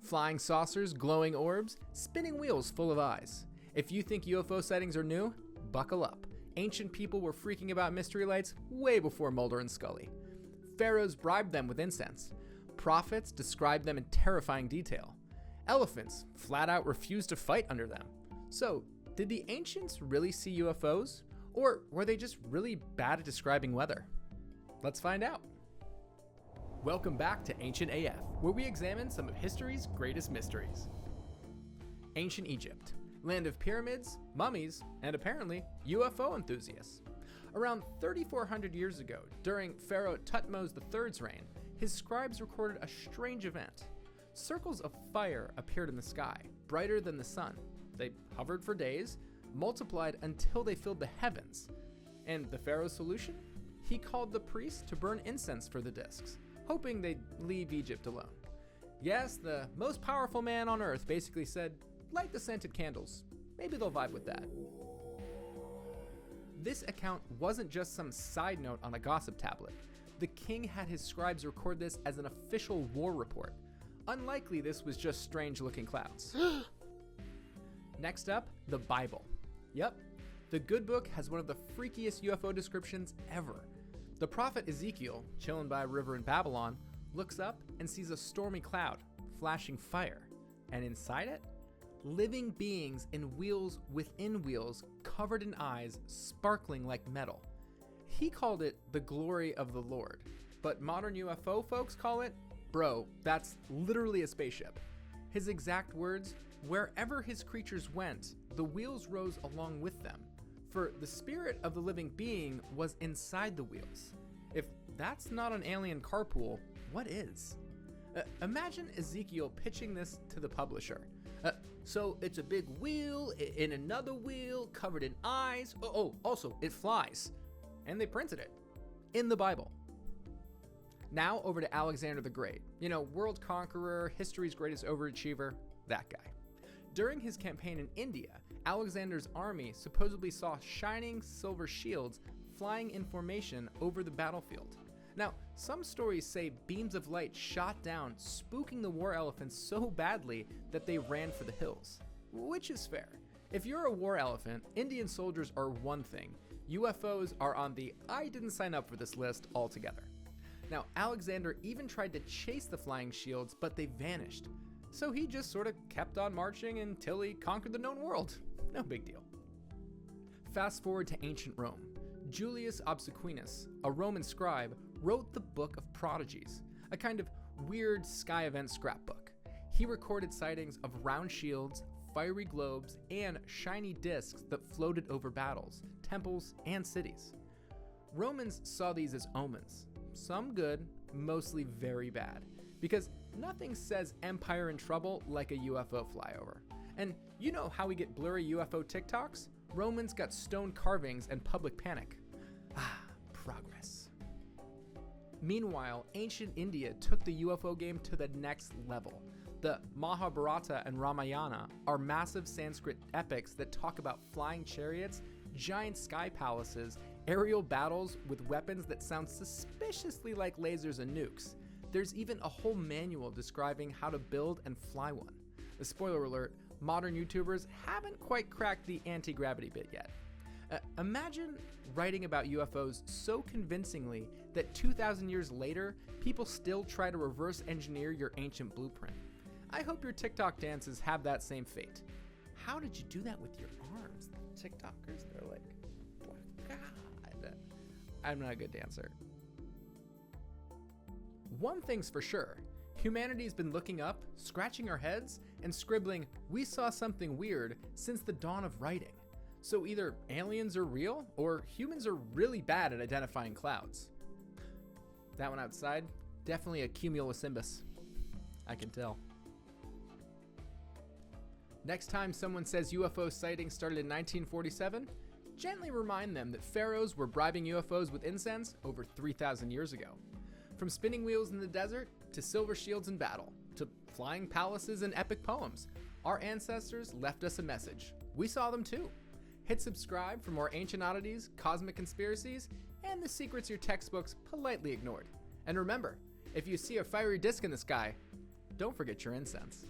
Flying saucers, glowing orbs, spinning wheels full of eyes. If you think UFO sightings are new, buckle up. Ancient people were freaking about mystery lights way before Mulder and Scully. Pharaohs bribed them with incense. Prophets described them in terrifying detail. Elephants flat out refused to fight under them. So, did the ancients really see UFOs? Or were they just really bad at describing weather? Let's find out. Welcome back to Ancient AF, where we examine some of history's greatest mysteries. Ancient Egypt, land of pyramids, mummies, and apparently UFO enthusiasts. Around 3,400 years ago, during Pharaoh Thutmose III's reign, his scribes recorded a strange event. Circles of fire appeared in the sky, brighter than the sun. They hovered for days, multiplied until they filled the heavens. And the Pharaoh's solution? He called the priests to burn incense for the discs, hoping they'd leave Egypt alone. Yes, the most powerful man on earth basically said, light the scented candles. Maybe they'll vibe with that. This account wasn't just some side note on a gossip tablet. The king had his scribes record this as an official war report. Unlikely this was just strange looking clouds. Next up, the Bible. Yep, the good book has one of the freakiest UFO descriptions ever. The prophet Ezekiel, chilling by a river in Babylon, looks up and sees a stormy cloud, flashing fire. And inside it, living beings in wheels within wheels, covered in eyes, sparkling like metal. He called it the glory of the Lord, but modern UFO folks call it, bro, that's literally a spaceship. His exact words, wherever his creatures went, the wheels rose along with them. For the spirit of the living being was inside the wheels. If that's not an alien carpool, what is? Imagine Ezekiel pitching this to the publisher. So it's a big wheel in another wheel covered in eyes. Also, it flies. And they printed it in the Bible. Now over to Alexander the Great. World conqueror, history's greatest overachiever, that guy. During his campaign in India, Alexander's army supposedly saw shining silver shields flying in formation over the battlefield. Now, some stories say beams of light shot down, spooking the war elephants so badly that they ran for the hills. Which is fair. If you're a war elephant, Indian soldiers are one thing. UFOs are on the I didn't sign up for this list altogether. Now, Alexander even tried to chase the flying shields, but they vanished. So he just sort of kept on marching until he conquered the known world. No big deal. Fast forward to ancient Rome. Julius Obsequinus, a Roman scribe, wrote the Book of Prodigies, a kind of weird sky event scrapbook. He recorded sightings of round shields, fiery globes, and shiny discs that floated over battles, temples, and cities. Romans saw these as omens, some good, mostly very bad, because nothing says empire in trouble like a UFO flyover. And you know how we get blurry UFO TikToks? Romans got stone carvings and public panic. Progress. Meanwhile, ancient India took the UFO game to the next level. The Mahabharata and Ramayana are massive Sanskrit epics that talk about flying chariots, giant sky palaces, aerial battles with weapons that sound suspiciously like lasers and nukes. There's even a whole manual describing how to build and fly one. A spoiler alert, modern YouTubers haven't quite cracked the anti-gravity bit yet. Imagine writing about UFOs so convincingly that 2,000 years later, people still try to reverse engineer your ancient blueprint. I hope your TikTok dances have that same fate. How did you do that with your arms? TikTokers, they're like, oh God. I'm not a good dancer. One thing's for sure, humanity's been looking up, scratching our heads, and scribbling, we saw something weird since the dawn of writing. So either aliens are real, or humans are really bad at identifying clouds. That one outside, definitely a cumulonimbus. I can tell. Next time someone says UFO sightings started in 1947, gently remind them that pharaohs were bribing UFOs with incense over 3,000 years ago. From spinning wheels in the desert, to silver shields in battle, to flying palaces and epic poems, our ancestors left us a message. We saw them too. Hit subscribe for more ancient oddities, cosmic conspiracies, and the secrets your textbooks politely ignored. And remember, if you see a fiery disc in the sky, Don't forget your incense.